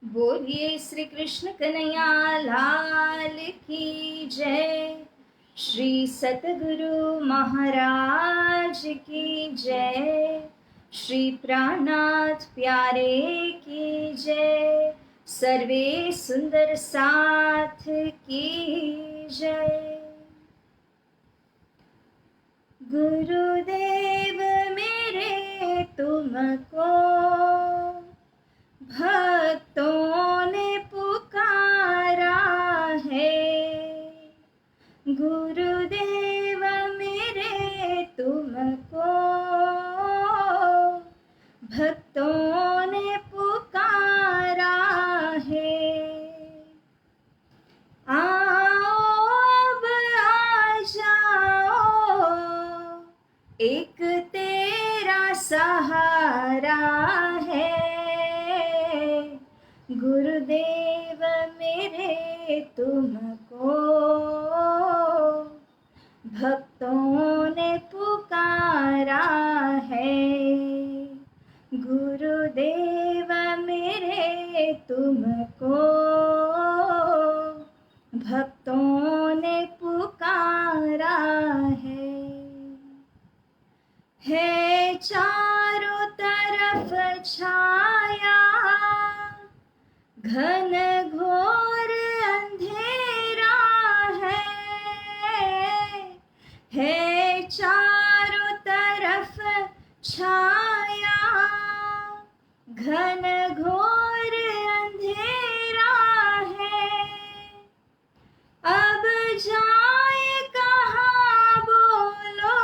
बोलिए श्री कृष्ण कन्हैया लाल की जय। श्री सतगुरु महाराज की जय। श्री प्राणनाथ प्यारे की जय। सर्वे सुंदर साथ की जय। गुरुदेव मेरे तुमको भक्तों ने पुकारा है। गुरुदेव मेरे तुमको भक्तों ने पुकारा है। आओ अब आ जाओ, एक तेरा सहारा है। गुरुदेव मेरे तुमको भक्तों ने पुकारा है। गुरुदेव मेरे तुमको भक्तों ने पुकारा है चारों तरफ छाया घन घोर अंधेरा है चारों तरफ छाया घन घोर अंधेरा है। अब जाए कहाँ बोलो,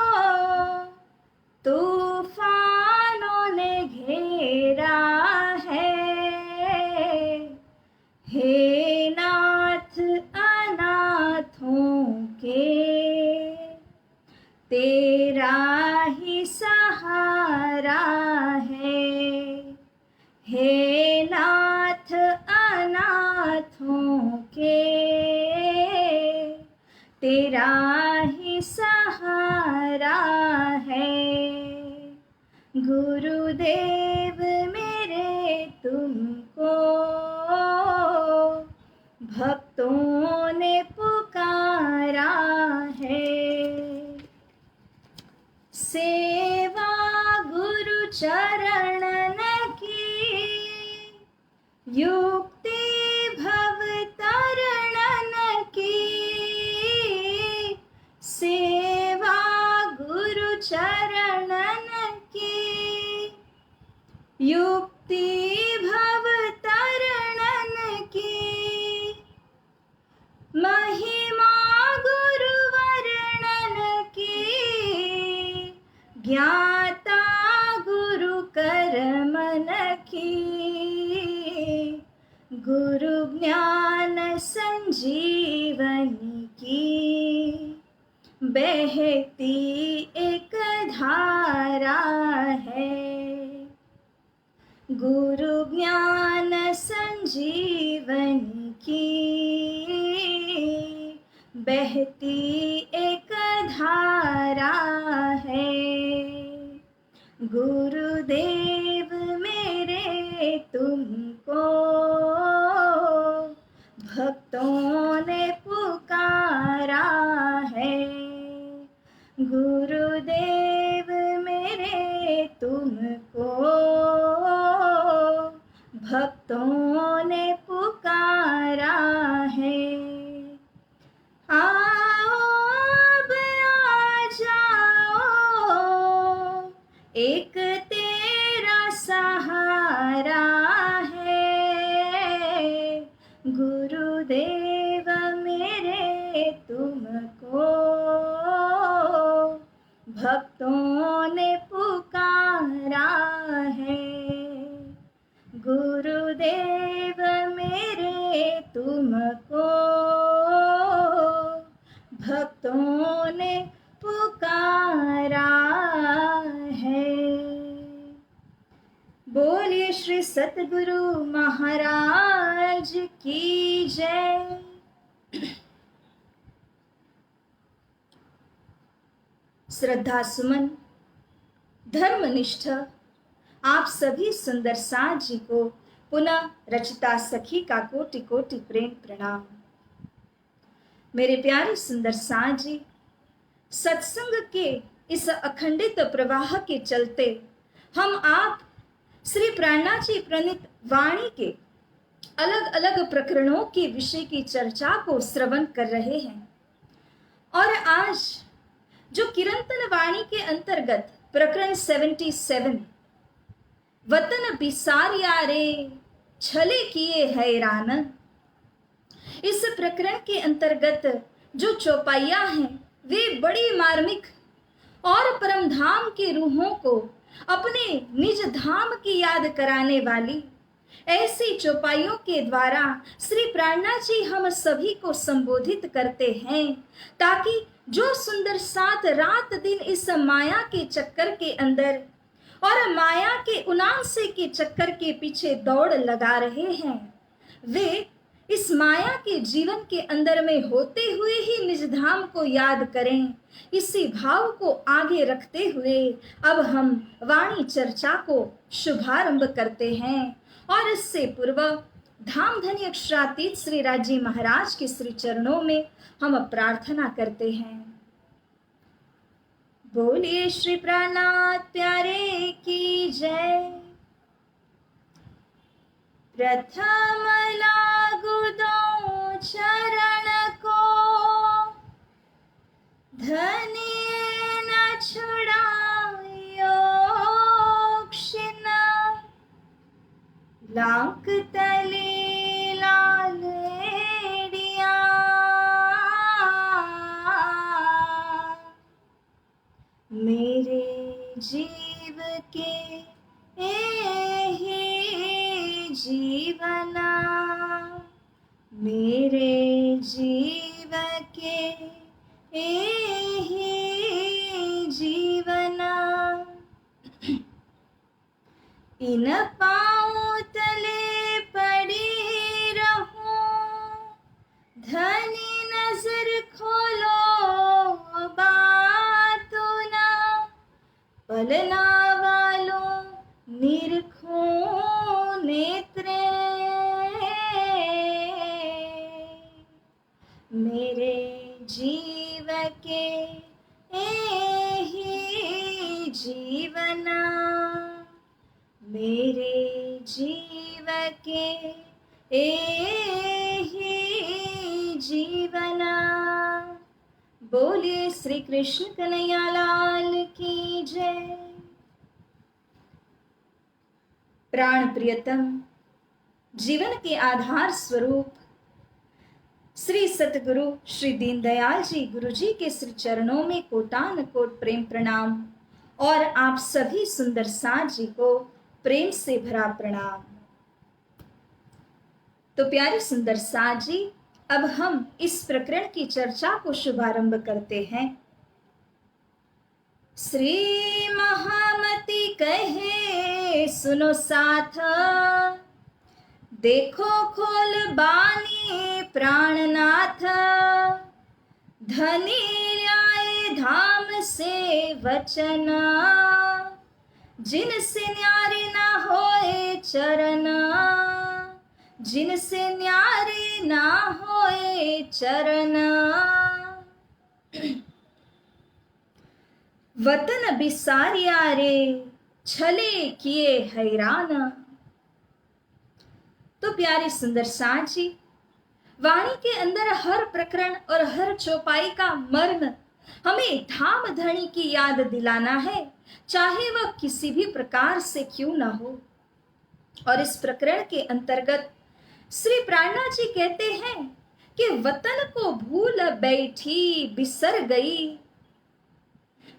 तूफानों ने घेरा है। हे नाथ अनाथों के तेरा ही सहारा है। हे नाथ अनाथों के तेरा ही सहारा है। गुरुदेव मेरे तुमको भक्तों ने पुकारा है। सेवा गुरु चरणन की युक्ति भव तरणन की। सेवा गुरु चरणन की युक्ति भव तरणन की। महिमा गुरु वर्णन की ज्ञाता गुरु कर्मन की। गुरु ज्ञान संजीवनी की बहती एक धारा है। गुरु ज्ञान संजीवनी की बहती एक धारा है। गुरुदेव मेरे तुमको भक्तों ने पुकारा है। गुरुदेव मेरे तुमको भक्तों ने पुकारा है। आओ अब आ जाओ, एक तेरा सहारा है। गुरुदेव मेरे तुमको भक्तों ने पुकारा है। गुरुदेव मेरे तुमको भक्तों ने पुकारा है। बोलिए श्री सतगुरु महाराज की जय। श्रद्धा सुमन, धर्मनिष्ठ आप सभी सुंदर साथ जी को पुनः रचिता सखी का कोटि कोटि प्रेम प्रणाम। मेरे प्यारे सुंदर साथ जी, सत्संग के इस अखंडित प्रवाह के चलते हम आप श्री प्राणनाथ जी प्रणीत वाणी के अलग अलग प्रकरणों के विषय की चर्चा को श्रवण कर रहे हैं। और आज जो कीर्तन वाणी के अंतर्गत प्रकरण 77 वतन बिसारिया रे छले किए हैरान, इस प्रकरण के अंतर्गत जो चौपाइया हैं वे बड़ी मार्मिक और परम धाम के रूहों को अपने निज धाम की याद कराने वाली ऐसी चौपाइयों के द्वारा श्री प्राणनाथ जी हम सभी को संबोधित करते हैं, ताकि जो सुंदर साथ रात दिन इस माया के चक्कर के अंदर और माया के उनासे के चक्कर के पीछे दौड़ लगा रहे हैं, वे इस माया के जीवन के अंदर में होते हुए ही निज धाम को याद करें। इसी भाव को आगे रखते हुए अब हम वाणी चर्चा को शुभारंभ करते हैं। और इससे पूर्व धाम धनी अक्षरातीत श्री राजी महाराज के श्री चरणों में हम प्रार्थना करते हैं। बोलिए श्री प्राणनाथ प्यारे की जय। प्रथम लागू दो चरण को, धनी न छुड़ायो क्षिण, लांक तले लालेड़िया, मेरे जीव के एहि जीवना, मेरे जीव के एहि जीवना, इन पाँव तले पड़ी रहूं, धनी नजर खोलो बातों ना, पलना वालों निरखो नेत्रे, मेरे जीव के एहि जीवना, मेरे जीव के एहि जीवना। बोलिए श्री कृष्ण कन्हैया लाल की जय। प्राण प्रियतम जीवन के आधार स्वरूप श्री सतगुरु श्री दीनदयाल जी गुरु जी के श्री चरणों में कोटान कोट प्रेम प्रणाम और आप सभी सुंदर साथ जी को प्रेम से भरा प्रणाम। तो प्यारे सुंदर साथ जी, अब हम इस प्रकरण की चर्चा को शुभारंभ करते हैं। श्री महामती कहे सुनो साथ, देखो खोल बानी प्राणनाथ, धनी ल्याए धाम से वचन, जिनसे न्यारे ना होए चरण, जिनसे न्यारे ना होए चरण, वतन बिसारिया रे छले किए हैरान। तो प्यारे सुंदर साथ जी, वाणी के अंदर हर प्रकरण और हर चौपाई का मर्म हमें धाम धनी की याद दिलाना है, चाहे वह किसी भी प्रकार से क्यों ना हो। और इस प्रकरण के अंतर्गत श्री प्राणनाथ जी कहते हैं कि वतन को भूल बैठी बिसर गई।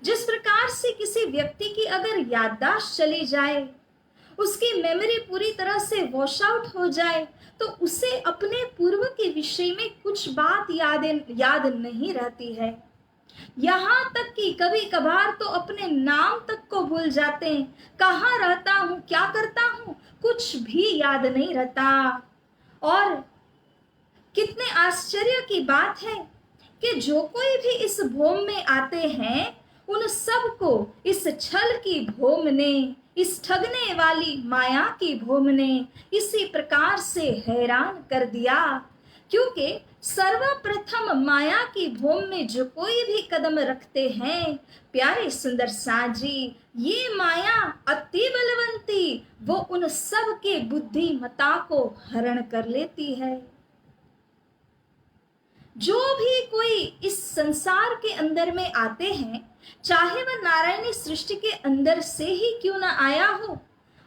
जिस प्रकार से किसी व्यक्ति की अगर याददाश्त चली जाए, उसकी मेमोरी पूरी तरह से वॉश आउट हो जाए, तो उसे अपने पूर्व के विषय में कुछ बात याद नहीं रहती है। यहाँ तक कि कभी कभार तो अपने नाम तक को भूल जाते हैं, कहाँ रहता हूँ, क्या करता हूँ, कुछ भी याद नहीं रहता। और कितने आश्चर्य की बात है कि जो कोई भी इस भूमि में आते हैं, उन सब को इस छल की भूमि ने इस ठगने वाली माया की भोम ने इसी प्रकार से हैरान कर दिया, क्योंकि सर्वप्रथम माया की भूमि में जो कोई भी कदम रखते हैं प्यारे सुंदर साथ जी, ये माया अति बलवंती वो उन सब के बुद्धिमता को हरण कर लेती है। जो भी कोई इस संसार के अंदर में आते हैं, चाहे वह नारायणी सृष्टि के अंदर से ही क्यों ना आया हो,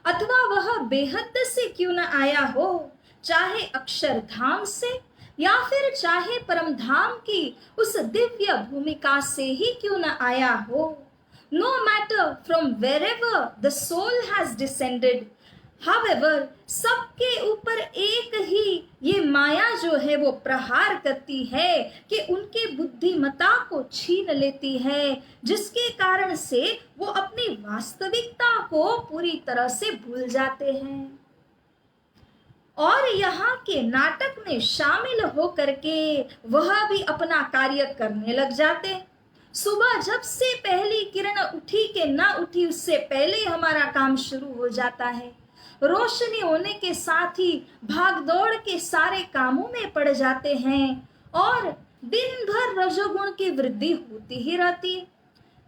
अथवा वह बेहद से क्यों ना आया हो, चाहे अक्षरधाम से या फिर चाहे परम धाम की उस दिव्य भूमिका से ही क्यों न आया हो, no matter from wherever the soul has descended, however, सबके ऊपर एक ही ये माया जो है वो प्रहार करती है कि उनके बुद्धिमता को छीन लेती है, जिसके कारण से वो अपनी वास्तविकता को पूरी तरह से भूल जाते हैं और यहाँ के नाटक में शामिल होकर के वह भी अपना कार्य करने लग जाते। सुबह जब से पहली किरण उठी के ना उठी उससे पहले हमारा काम शुरू हो जाता है। रोशनी होने के साथ ही भाग दौड़ के सारे कामों में पड़ जाते हैं और दिन भर रजोगुण की वृद्धि होती ही रहती है।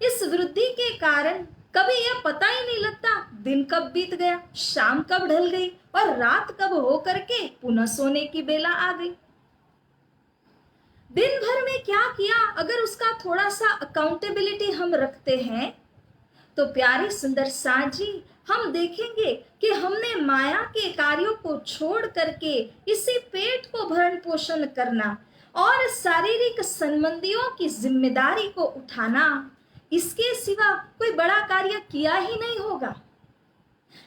इस वृद्धि के कारण कभी यह पता ही नहीं लगता दिन कब बीत गया, शाम कब ढल गई और रात कब हो करके पुनः सोने की बेला आ गई। दिन भर में क्या किया अगर उसका थोड़ा सा अकाउंटेबिलिटी हम रखते हैं तो प्यारे सुंदर साथ जी, हम देखेंगे कि हमने माया के कार्यों को छोड़ करके इसी पेट को भरण पोषण करना और शारीरिक संबंधियों की जिम्मेदारी को उठाना, इसके सिवा कोई बड़ा कार्य किया ही नहीं होगा।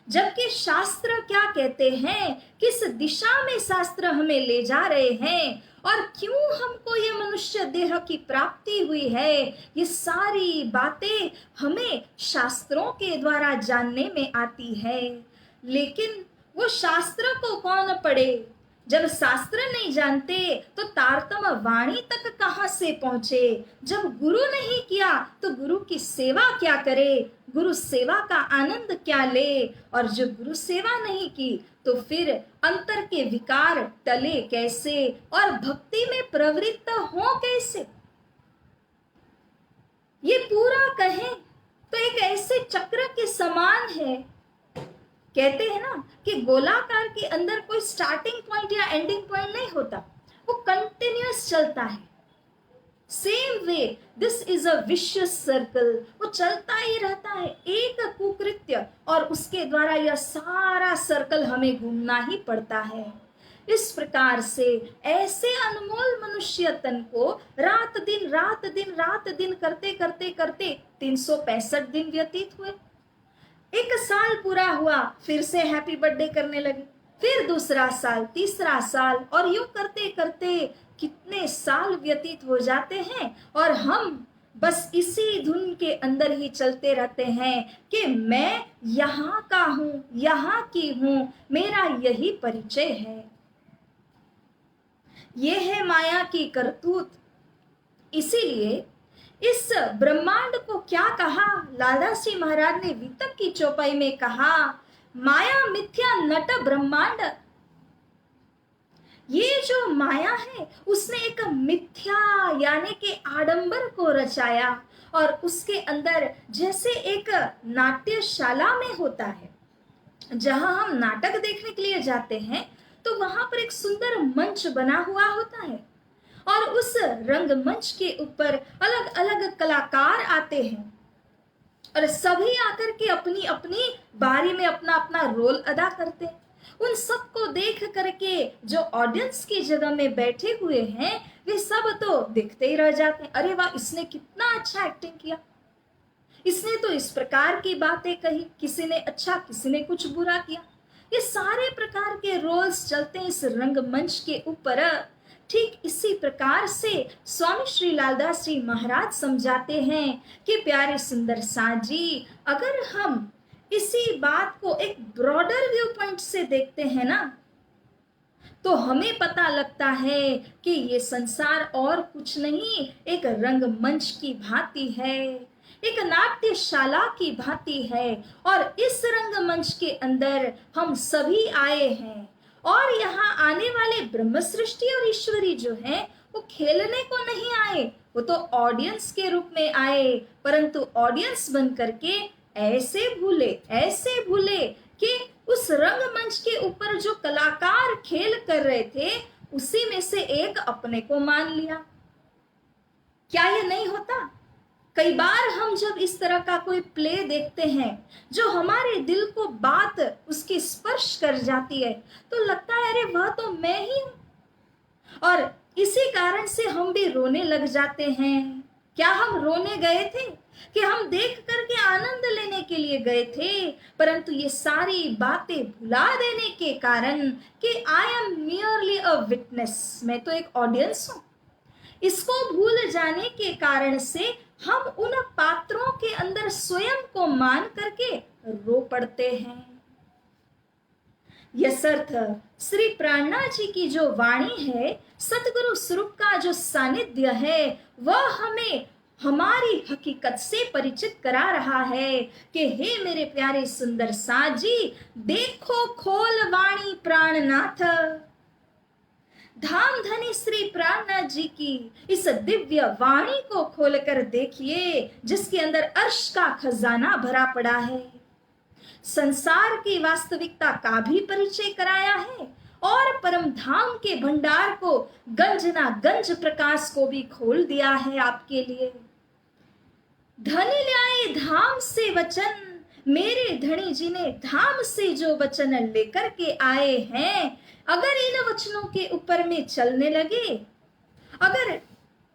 जबकि शास्त्र क्या कहते हैं, किस दिशा में शास्त्र हमें ले जा रहे हैं और क्यों हमको ये मनुष्य देह की प्राप्ति हुई है, ये सारी बातें हमें शास्त्रों के द्वारा जानने में आती है। लेकिन वो शास्त्र को कौन पढ़े? जब शास्त्र नहीं जानते तो तारतम वाणी तक कहां से पहुंचे? जब गुरु नहीं किया तो गुरु की सेवा क्या करे, गुरु सेवा का आनंद क्या ले? और जो गुरु सेवा नहीं की तो फिर अंतर के विकार टले कैसे और भक्ति में प्रवृत्त हो कैसे? ये पूरा कहें तो एक ऐसे चक्र के समान है। कहते हैं ना कि गोलाकार के अंदर कोई स्टार्टिंग पॉइंट या एंडिंग पॉइंट नहीं होता, वो कंटिन्यूअस चलता है। Same way this is a vicious circle, वो चलता ही रहता है, एक कुकृत्य और उसके द्वारा यह सारा सर्कल हमें घूमना ही पड़ता है। इस प्रकार से ऐसे अनमोल मनुष्य तन को रात दिन करते करते करते 365 दिन व्यतीत हुए। एक साल पूरा हुआ, फिर से हैप्पी बर्थडे करने लगे, फिर दूसरा साल, तीसरा साल और यूं करते करते कितने साल व्यतीत हो जाते हैं और हम बस इसी धुन के अंदर ही चलते रहते हैं कि मैं यहाँ का हूँ, यहाँ की हूँ, मेरा यही परिचय है। ये है माया की करतूत। इसीलिए इस ब्रह्मांड को क्या कहा, लालदास जी महाराज ने वितक की चौपाई में कहा, माया मिथ्या नट ब्रह्मांड। ये जो माया है उसने एक मिथ्या यानी कि आडंबर को रचाया और उसके अंदर जैसे एक नाट्यशाला में होता है, जहां हम नाटक देखने के लिए जाते हैं तो वहां पर एक सुंदर मंच बना हुआ होता है और उस रंगमंच के ऊपर अलग अलग कलाकार आते हैं और सभी आकर के अपनी अपनी बारी में अपना अपना रोल अदा करते हैं। उन सबको देख करके जो ऑडियंस की जगह में बैठे हुए हैं वे सब तो देखते ही रह जाते हैं, अरे वाह इसने कितना अच्छा एक्टिंग किया, इसने तो इस प्रकार की बातें कही, किसी ने अच्छा किसी ने कुछ बुरा किया। ये सारे प्रकार के रोल्स चलते हैं इस रंगमंच के ऊपर। ठीक इसी प्रकार से स्वामी श्री लालदास जी महाराज समझाते हैं कि प्यारे सुंदर साथ जी, अगर हम इसी बात को एक ब्रॉडर व्यू पॉइंट से देखते हैं ना तो हमें पता लगता है कि ये संसार और कुछ नहीं एक रंगमंच की भांति है। एक नाट्यशाला की भांति है और इस रंगमंच के अंदर हम सभी आए हैं। और यहाँ आने वाले ब्रह्म सृष्टि और ईश्वरी जो हैं वो खेलने को नहीं आए, वो तो ऑडियंस के रूप में आए, परंतु ऑडियंस बन करके ऐसे भूले कि उस रंगमंच के ऊपर जो कलाकार खेल कर रहे थे उसी में से एक अपने को मान लिया। क्या ये नहीं होता? कई बार हम जब इस तरह का कोई प्ले देखते हैं जो हमारे दिल को बात उसकी स्पर्श कर जाती है तो लगता है अरे वह तो मैं ही हूं, और इसी कारण से हम भी रोने लग जाते हैं। क्या हम रोने गए थे कि हम देख करके आनंद लेने के लिए गए थे, परंतु ये सारी बातें भुला देने के कारण कि I am merely a witness, मैं तो एक ऑडियंस हूं, इसको भूल जाने के कारण से हम उन पात्रों के अंदर स्वयं को मान करके रो पड़ते हैं। यसर्थ श्री प्राणनाथ जी की जो वाणी है, सतगुरु स्वरूप का जो सानिध्य है, वह हमें हमारी हकीकत से परिचित करा रहा है कि हे मेरे प्यारे सुंदर साथ जी, देखो खोल वाणी प्राणनाथ। धाम धनी श्री प्राणनाथ जी की इस दिव्य वाणी को खोलकर देखिए जिसके अंदर अर्श का खजाना भरा पड़ा है। संसार की वास्तविकता का भी परिचय कराया है और परम धाम के भंडार को गंजना गंज प्रकाश को भी खोल दिया है आपके लिए। धनी ल्याए धाम से वचन, मेरे धनी जी ने धाम से जो वचन लेकर के आए हैं, अगर इन वचनों के ऊपर में चलने लगे, अगर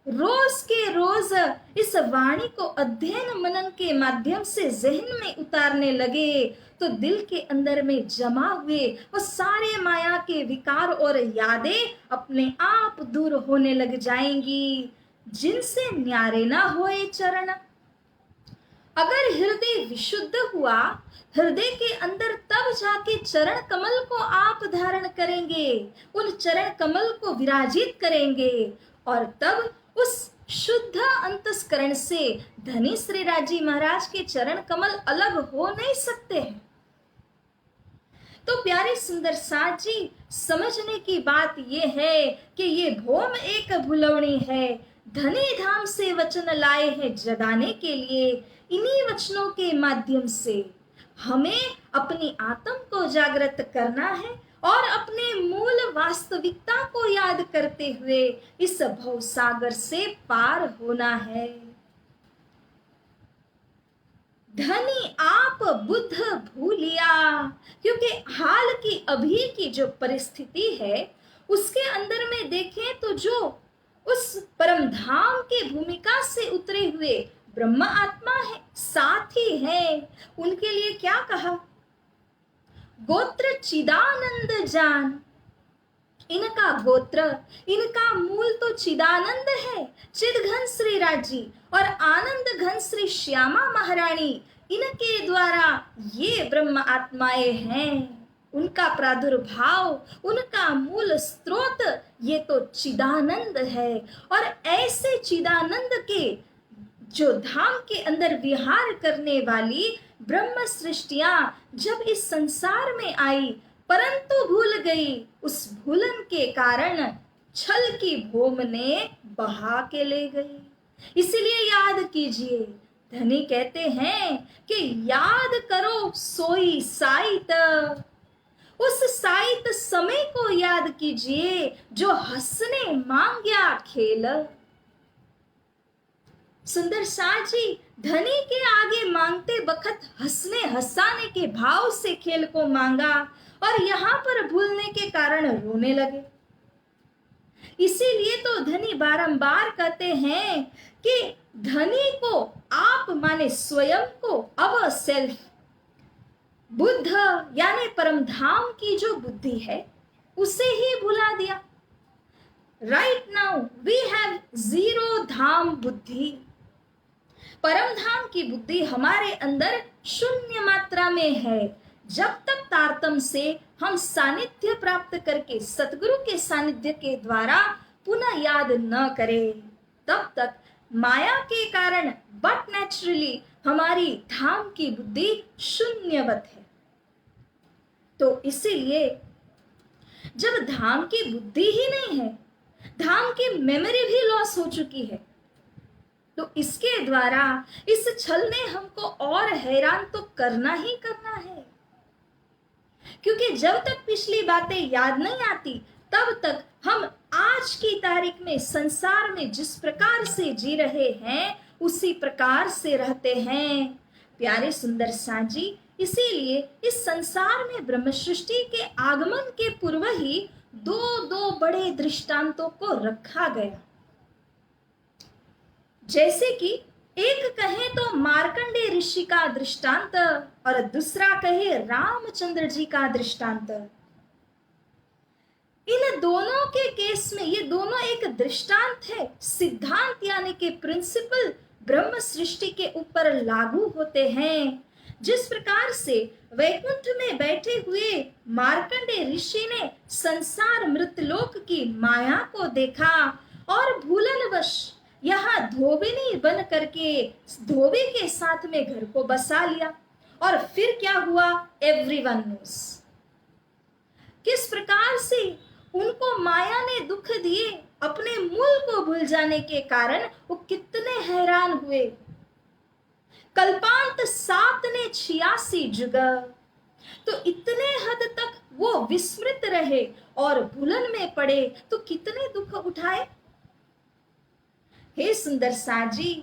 रोज के रोज इस वाणी को अध्ययन मनन के माध्यम से जहन में उतारने लगे तो दिल के अंदर में जमा हुए वो सारे माया के विकार और यादें अपने आप दूर होने लग जाएंगी, जिनसे न्यारे ना होए चरण। अगर हृदय विशुद्ध हुआ, हृदय के अंदर तब जाके चरण कमल को आप धारण करेंगे, उन चरण कमल को विराजित करेंगे और तब उस शुद्ध अंतस्करण से धनी श्री राजी महाराज के चरण कमल अलग हो नहीं सकते हैं। तो प्यारे सुंदर साथ जी, समझने की बात यह है कि ये भोम एक भुलवणी है, धनी धाम से वचन लाए हैं जगाने के लिए। इन्हीं वचनों के माध्यम से हमें अपनी आत्म को जागृत करना है और अपने मूल वास्तविकता को याद करते हुए इस भवसागर से पार होना है। धनी आप बुद्ध भूलिया, क्योंकि हाल की अभी की जो परिस्थिति है उसके अंदर में देखें तो जो उस परम धाम के भूमिका से उतरे हुए ब्रह्म आत्मा है, साथी है, उनके लिए क्या कहा? गोत्र चिदानंद जान। इनका गोत्र, इनका मूल तो चिदानंद है, चिदघन श्री राजी और आनंद घन श्री श्यामा महारानी, इनके द्वारा ये ब्रह्म आत्माएं हैं। उनका प्रादुर्भाव, उनका मूल स्रोत ये तो चिदानंद है। और ऐसे चिदानंद के जो धाम के अंदर विहार करने वाली ब्रह्म सृष्टियां जब इस संसार में आई परंतु भूल गई, उस भूलन के कारण छल की भूम ने बहा के ले गई। इसलिए याद कीजिए, धनी कहते हैं कि याद करो सोई साइत, उस साइत समय को याद कीजिए जो हंसने मांग्या खेल। सुंदर साथ जी, धनी के आगे मांगते वक्त हंसने हंसाने के भाव से खेल को मांगा और यहाँ पर भूलने के कारण रोने लगे। इसीलिए तो धनी बारंबार कहते हैं कि धनी को आप माने स्वयं को, अब सेल्फ, बुद्ध यानी परम धाम की जो बुद्धि है उसे ही भुला दिया। Right now we have zero धाम बुद्धि। परम धाम की बुद्धि हमारे अंदर शून्य मात्रा में है। जब तक तारतम से हम सानिध्य प्राप्त करके सतगुरु के सानिध्य के द्वारा पुनः याद न करें, तब तक माया के कारण बट नेचुरली हमारी धाम की बुद्धि शून्यवत है। तो इसीलिए जब धाम की बुद्धि ही नहीं है, धाम की मेमोरी भी लॉस हो चुकी है, तो इसके द्वारा इस छल ने हमको और हैरान तो करना ही करना है। क्योंकि जब तक पिछली बातें याद नहीं आती तब तक हम आज की तारीख में संसार में जिस प्रकार से जी रहे हैं उसी प्रकार से रहते हैं। प्यारे सुंदर साथ जी, इसीलिए इस संसार में ब्रह्म सृष्टि के आगमन के पूर्व ही दो बड़े दृष्टांतों को रखा गया। जैसे कि एक कहे तो मार्कंडे ऋषि का दृष्टांत और दूसरा कहे रामचंद्र जी का दृष्टांत। इन दोनों के केस में ये दोनों एक दृष्टांत है, सिद्धांत यानी कि प्रिंसिपल ब्रह्म सृष्टि के ऊपर लागू होते हैं। जिस प्रकार से वैकुंठ में बैठे हुए मार्कंडे ऋषि ने संसार मृतलोक की माया को देखा और भूलनवश यहाँ धोबिनी बन करके धोबी के साथ में घर को बसा लिया, और फिर क्या हुआ एवरीवन नोस। किस प्रकार से उनको माया ने दुख दिए, अपने मूल को भूल जाने के कारण वो कितने हैरान हुए। कल्पांत 7 ने 86 जुग, तो इतने हद तक वो विस्मृत रहे और भूलन में पड़े तो कितने दुख उठाए। हे सुंदर साथ जी,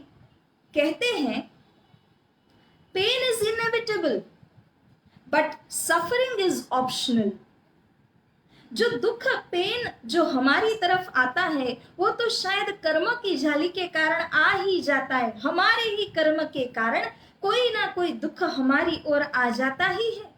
कहते हैं pain is inevitable but suffering is optional. जो दुख पेन जो हमारी तरफ आता है वो तो शायद कर्म की झाली के कारण आ ही जाता है, हमारे ही कर्म के कारण कोई ना कोई दुख हमारी ओर आ जाता ही है।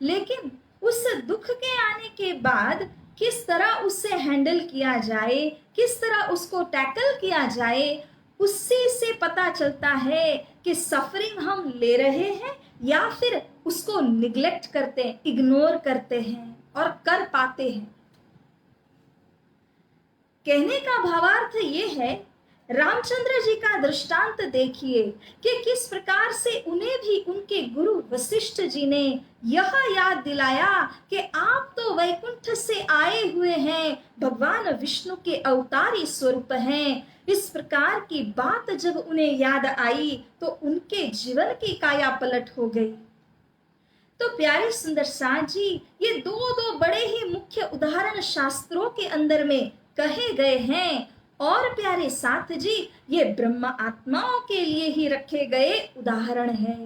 लेकिन उस दुख के आने के बाद किस तरह उससे हैंडल किया जाए, किस तरह उसको टैकल किया जाए, उससे से पता चलता है कि सफरिंग हम ले रहे हैं या फिर उसको निग्लेक्ट करते हैं, इग्नोर करते हैं और कर पाते हैं। कहने का भावार्थ ये है, रामचंद्र जी का दृष्टांत देखिए कि किस प्रकार से उन्हें भी उनके गुरु वशिष्ठ जी ने यह याद दिलाया कि आप तो वैकुंठ से आए हुए हैं, भगवान विष्णु के अवतारी स्वरूप हैं। इस प्रकार की बात जब उन्हें याद आई तो उनके जीवन की काया पलट हो गई। तो प्यारे सुंदर साथ जी, ये दो बड़े ही मुख्य उदाहरण शास्त्रों के अंदर में कहे गए हैं, और प्यारे साथ जी ये ब्रह्म आत्माओं के लिए ही रखे गए उदाहरण हैं।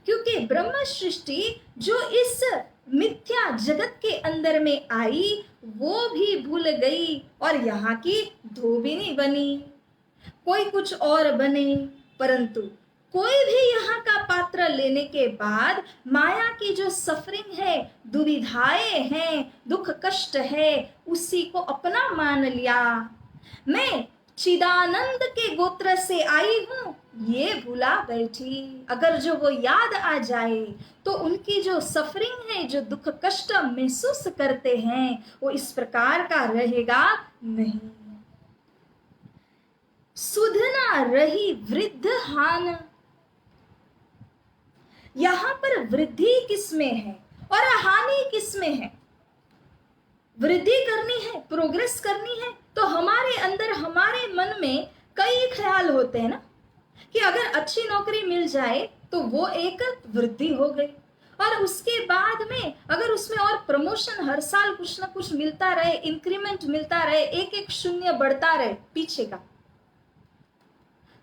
क्योंकि ब्रह्म सृष्टि जो इस मिथ्या जगत के अंदर में आई वो भी भूल गई और यहाँ की धोबिनी बनी, कोई कुछ और बने, परंतु कोई भी यहाँ का पात्र लेने के बाद माया की जो सफरिंग है, दुविधाएं हैं, दुख कष्ट है, उसी को अपना मान लिया। मैं चिदानंद के गोत्र से आई हूं ये भूला बैठी। अगर जो वो याद आ जाए तो उनकी जो सफरिंग है, जो दुख कष्ट महसूस करते हैं, वो इस प्रकार का रहेगा नहीं। सुधना रही वृद्ध हान, यहां पर वृद्धि किसमें है और हानि किसमें है? वृद्धि करनी है, प्रोग्रेस करनी है, तो हमारे अंदर हमारे मन में कई ख्याल होते हैं ना कि अगर अच्छी नौकरी मिल जाए तो वो एक वृद्धि हो गई, और उसके बाद में अगर उसमें और प्रमोशन हर साल कुछ ना कुछ मिलता रहे, इंक्रीमेंट मिलता रहे, एक एक शून्य बढ़ता रहे पीछे का,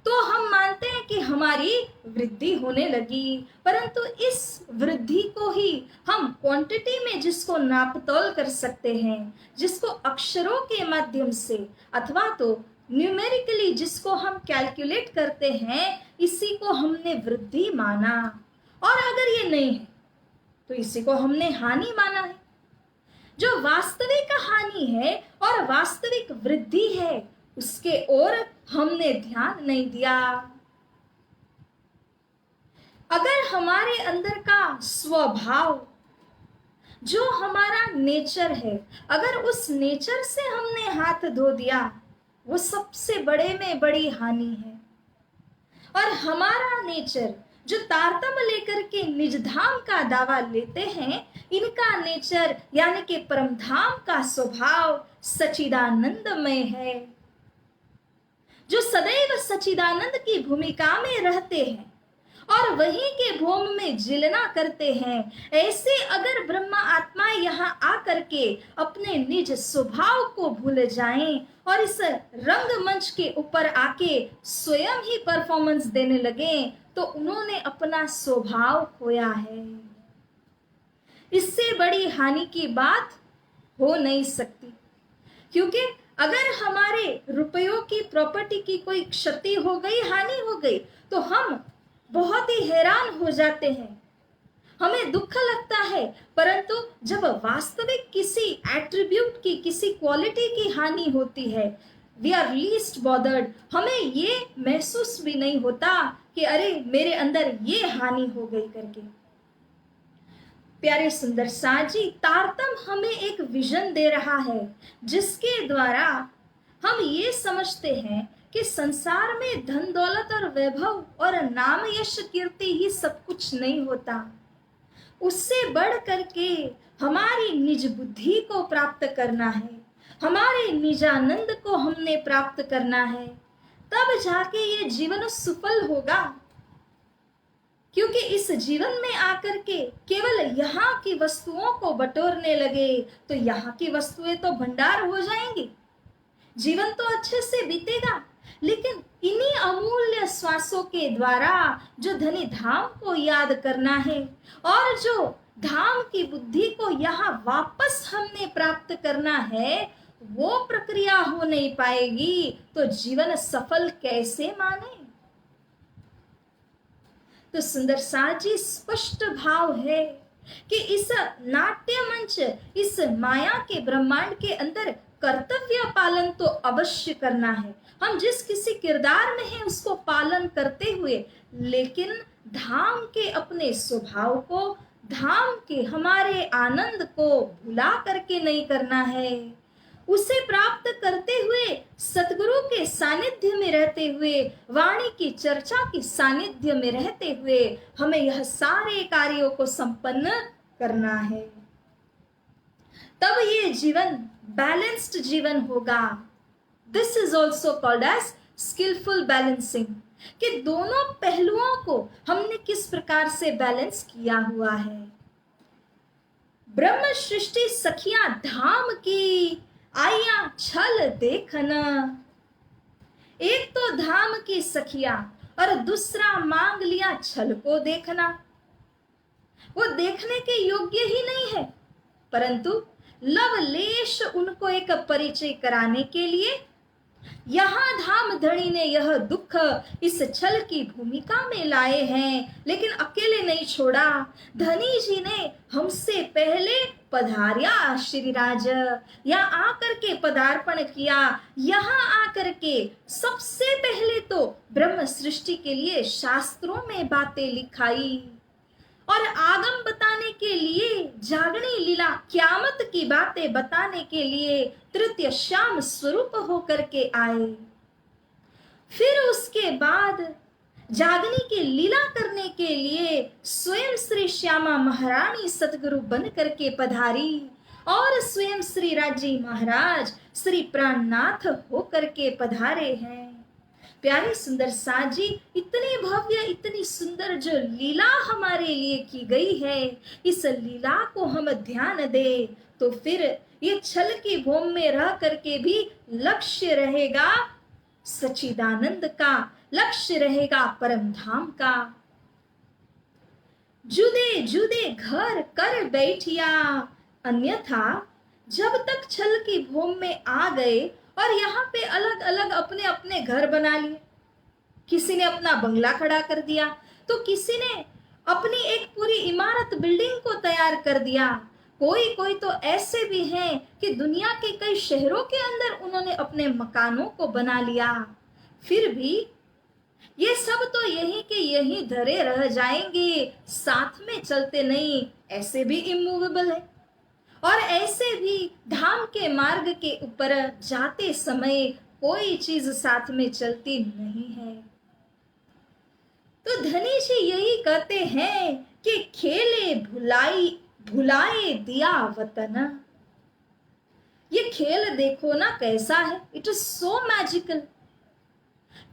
तो हम मानते हैं कि हमारी वृद्धि होने लगी। परंतु इस वृद्धि को ही हम क्वांटिटी में जिसको नापतोल कर सकते हैं, जिसको अक्षरों के माध्यम से अथवा तो न्यूमेरिकली जिसको हम कैलकुलेट करते हैं, इसी को हमने वृद्धि माना। और अगर ये नहीं है तो इसी को हमने हानि माना है। जो वास्तविक हानि है और वास्तविक वृद्धि है उसके ओर हमने ध्यान नहीं दिया। अगर हमारे अंदर का स्वभाव, जो हमारा नेचर है, अगर उस नेचर से हमने हाथ धो दिया, वो सबसे बड़े में बड़ी हानि है। और हमारा नेचर जो तारतम्य लेकर के निज धाम का दावा लेते हैं, इनका नेचर यानी कि परम धाम का स्वभाव सच्चिदानंदमय है, जो सदैव सच्चिदानंद की भूमिका में रहते हैं और वहीं के भोम में जिलना करते हैं। ऐसे अगर ब्रह्मा आत्मा यहाँ आकर के अपने निज स्वभाव को भूल जाएं और इस रंगमंच के ऊपर आके स्वयं ही परफॉर्मेंस देने लगे, तो उन्होंने अपना स्वभाव खोया है। इससे बड़ी हानि की बात हो नहीं सकती, क्योंकि अगर हमारे रुपयों की, प्रॉपर्टी की कोई क्षति हो गई, हानि हो गई, तो हम बहुत ही हैरान हो जाते हैं, हमें दुख लगता है। परंतु जब वास्तविक किसी एट्रीब्यूट की, किसी क्वालिटी की हानि होती है, वी आर लीस्ट बॉदर्ड। हमें ये महसूस भी नहीं होता कि अरे मेरे अंदर ये हानि हो गई करके। प्यारे सुंदर साथ जी, तारतम हमें एक विजन दे रहा है जिसके द्वारा हम ये समझते हैं कि संसार में धन दौलत और वैभव और नाम यश कीर्ति ही सब कुछ नहीं होता। उससे बढ़ करके हमारी निज बुद्धि को प्राप्त करना है, हमारे निजानंद को हमने प्राप्त करना है, तब जाके ये जीवन सफल होगा। क्योंकि इस जीवन में आकर के केवल यहाँ की वस्तुओं को बटोरने लगे तो यहाँ की वस्तुएं तो भंडार हो जाएंगी, जीवन तो अच्छे से बीतेगा, लेकिन इन्हीं अमूल्य श्वासों के द्वारा जो धनी धाम को याद करना है और जो धाम की बुद्धि को यहाँ वापस हमने प्राप्त करना है, वो प्रक्रिया हो नहीं पाएगी तो जीवन सफल कैसे माने। तो सुंदर साथ जी, स्पष्ट भाव है कि इस नाट्य मंच, इस माया के ब्रह्मांड के अंदर कर्तव्य पालन तो अवश्य करना है। हम जिस किसी किरदार में हैं उसको पालन करते हुए, लेकिन धाम के अपने स्वभाव को, धाम के हमारे आनंद को भुला करके नहीं करना है। उसे प्राप्त करते हुए, सतगुरु के सानिध्य में रहते हुए, वाणी की चर्चा की सानिध्य में रहते हुए हमें यह सारे कार्यों को संपन्न करना है। तब ये जीवन बैलेंस्ड जीवन होगा। This is also called as skilful balancing, कि दोनों पहलुओं को हमने किस प्रकार से बैलेंस किया हुआ है। ब्रह्म सृष्टि सखियां धाम की आइया छल देखना। एक तो धाम की सखिया और दूसरा मांग लिया छल को देखना। वो देखने के योग्य ही नहीं है, परंतु लवलेश उनको एक परिचय कराने के लिए यहाँ धाम धनी ने यह दुख इस छल की भूमिका में लाए हैं, लेकिन अकेले नहीं छोड़ा। धनी जी ने हमसे पहले पधारिया श्रीराज, यहाँ आकर के पदार्पण किया। यहाँ आकर के सबसे पहले तो ब्रह्म सृष्टि के लिए शास्त्रों में बातें लिखाई और आगम बताने के लिए, जागनी लीला क्यामत की बातें बताने के लिए तृतीय श्याम स्वरूप होकर के आए। फिर उसके बाद जागनी की लीला करने के लिए स्वयं श्री श्यामा महारानी सतगुरु बन करके पधारी और स्वयं श्री राजी महाराज श्री प्राणनाथ होकर के पधारे हैं। प्यारे सुंदर साथ जी, इतनी भव्य, इतनी सुंदर जो लीला हमारे लिए की गई है, इस लीला को हम ध्यान दे तो फिर ये छल की भूमि में रह करके भी लक्ष्य रहेगा सच्चिदानंद का, लक्ष्य रहेगा परम धाम का। जुदे जुदे घर कर बैठिया, अन्यथा जब तक छल की भूमि में आ गए और यहाँ पे अलग अलग अपने अपने घर बना लिए, किसी ने अपना बंगला खड़ा कर दिया तो किसी ने अपनी एक पूरी इमारत, बिल्डिंग को तैयार कर दिया। कोई कोई तो ऐसे भी हैं कि दुनिया के कई शहरों के अंदर उन्होंने अपने मकानों को बना लिया। फिर भी ये सब तो यही के यही धरे रह जाएंगे, साथ में चलते नहीं, ऐसे भी इमूवेबल है। और ऐसे भी धाम के मार्ग के ऊपर जाते समय कोई चीज साथ में चलती नहीं है। तो धनी जी यही कहते हैं कि खेले भुलाए दिया वतन। ये खेल देखो ना कैसा है, इट इज सो मैजिकल।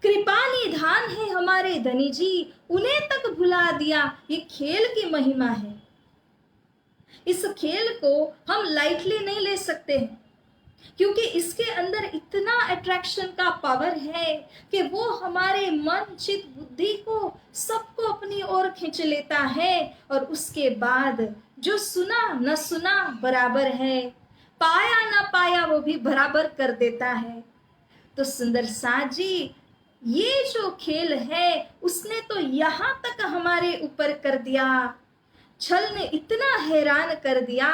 कृपा निधान है हमारे धनी जी, उन्हें तक भुला दिया। ये खेल की महिमा है। इस खेल को हम लाइटली नहीं ले सकते हैं, क्योंकि इसके अंदर इतना अट्रैक्शन का पावर है कि वो हमारे मन चित बुद्धि को सबको अपनी ओर खींच लेता है। और उसके बाद जो सुना न सुना बराबर है, पाया न पाया वो भी बराबर कर देता है। तो सुंदर साथ जी, ये जो खेल है उसने तो यहां तक हमारे ऊपर कर दिया। छल ने इतना हैरान कर दिया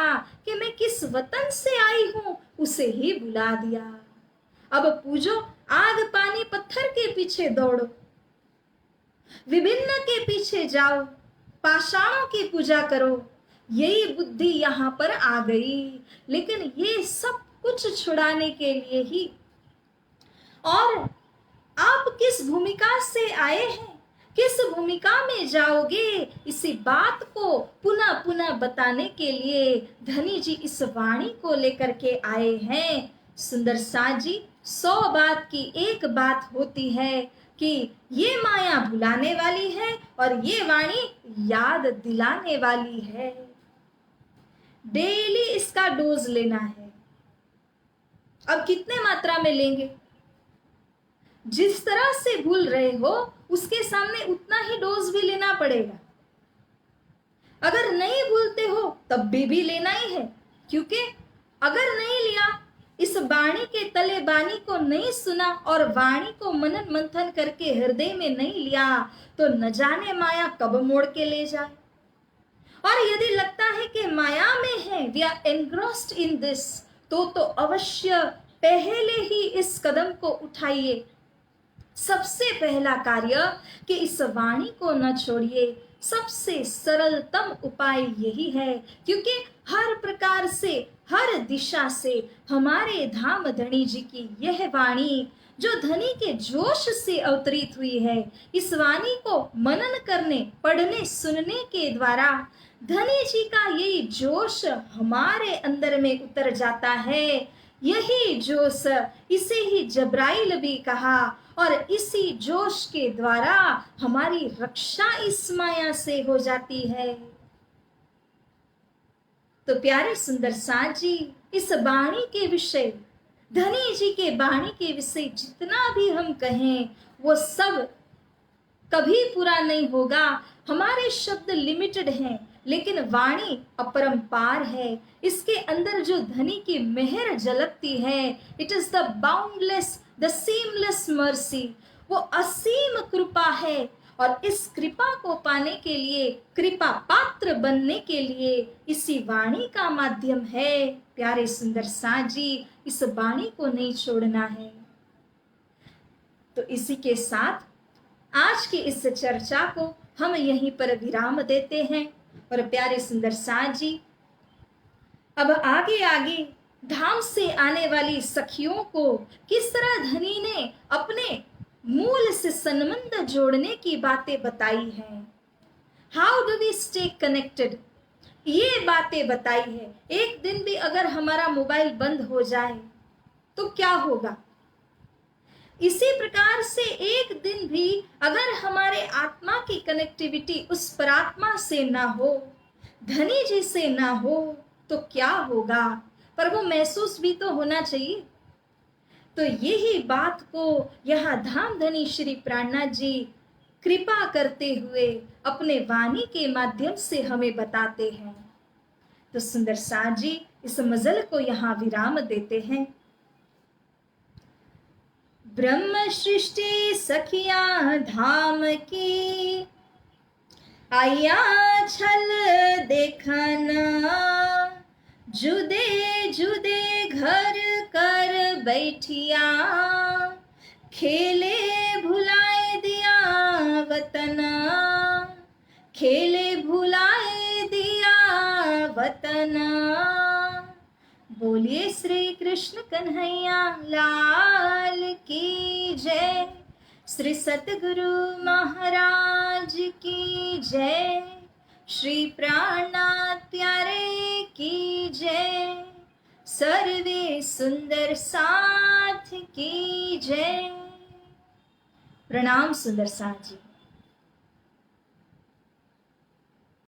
कि मैं किस वतन से आई हूं उसे ही भुला दिया। अब पूजो, आग पानी पत्थर के पीछे दौड़ो, विभिन्न के पीछे जाओ, पाषाणों की पूजा करो। यही बुद्धि यहां पर आ गई, लेकिन ये सब कुछ छुड़ाने के लिए ही। और आप किस भूमिका से आए हैं, किस भूमिका में जाओगे, इसी बात को पुनः पुनः बताने के लिए धनी जी इस वाणी को लेकर के आए हैं। सुंदर साथ जी, 100 बात की एक बात होती है कि ये माया भुलाने वाली है और ये वाणी याद दिलाने वाली है। डेली इसका डोज लेना है। अब कितने मात्रा में लेंगे? जिस तरह से भूल रहे हो उसके सामने उतना ही डोज भी लेना पड़ेगा। अगर नहीं भूलते हो तब भी लेना ही है, क्योंकि अगर नहीं लिया, इस वाणी के तले बानी को नहीं सुना और वाणी को मनन मंथन करके हृदय में नहीं लिया, तो न जाने माया कब मोड़ के ले जाए। और यदि लगता है कि माया में है, we are engrossed in this, तो अवश्य पहले ही इस कदम को उठाइए। सबसे पहला कार्य कि इस वाणी को न छोड़िए। सबसे सरलतम उपाय यही है, क्योंकि हर प्रकार से, हर दिशा से हमारे धाम धनी जी की यह वाणी जो धनी के जोश से अवतरित हुई है, इस वाणी को मनन करने, पढ़ने, सुनने के द्वारा धनी जी का यही जोश हमारे अंदर में उतर जाता है। यही जोश, इसे ही जब्राइल भी कहा, और इसी जोश के द्वारा हमारी रक्षा इस माया से हो जाती है। तो प्यारे सुंदर साथ जी, इस वाणी के विषय, धनी जी के वाणी के विषय जितना भी हम कहें वो सब कभी पूरा नहीं होगा। हमारे शब्द लिमिटेड हैं, लेकिन वाणी अपरंपार है। इसके अंदर जो धनी की मेहर झलकती है, it is the boundless, the seamless mercy. वो असीम कृपा है, और इस कृपा को पाने के लिए, कृपा पात्र बनने के लिए इसी वाणी का माध्यम है। प्यारे सुंदर साथ जी, इस वाणी को नहीं छोड़ना है। तो इसी के साथ आज की इस चर्चा को हम यहीं पर विराम देते हैं। और प्यारे सुंदर साथ जी, अब आगे आगे धाम से आने वाली सखियों को किस तरह धनी ने अपने मूल से संबंध जोड़ने की बातें बताई हैं। How do we stay connected, ये बातें बताई है। एक दिन भी अगर हमारा मोबाइल बंद हो जाए तो क्या होगा। इसी प्रकार से एक दिन भी अगर हमारे आत्मा की कनेक्टिविटी उस परात्मा से ना हो, धनी जी से ना हो, तो क्या होगा। पर वो महसूस भी तो होना चाहिए। तो यही बात को यहाँ धाम धनी श्री प्राणनाथ जी कृपा करते हुए अपने वाणी के माध्यम से हमें बताते हैं। तो सुंदर साथ जी, इस मजल को यहाँ विराम देते हैं। ब्रह्म सृष्टि सखिया धाम की, आया छल देखना, जुदे जुदे घर कर बैठिया, खेले भुलाए दिया वतना, खेले भुलाए दिया वतना। बोलिए श्री कृष्ण कन्हैया लाल की जय। श्री सतगुरु महाराज की जय, श्री प्राणात्यारे की जय, सर्वे सुंदर साथ की जय। प्रणाम सुंदर साथ जी।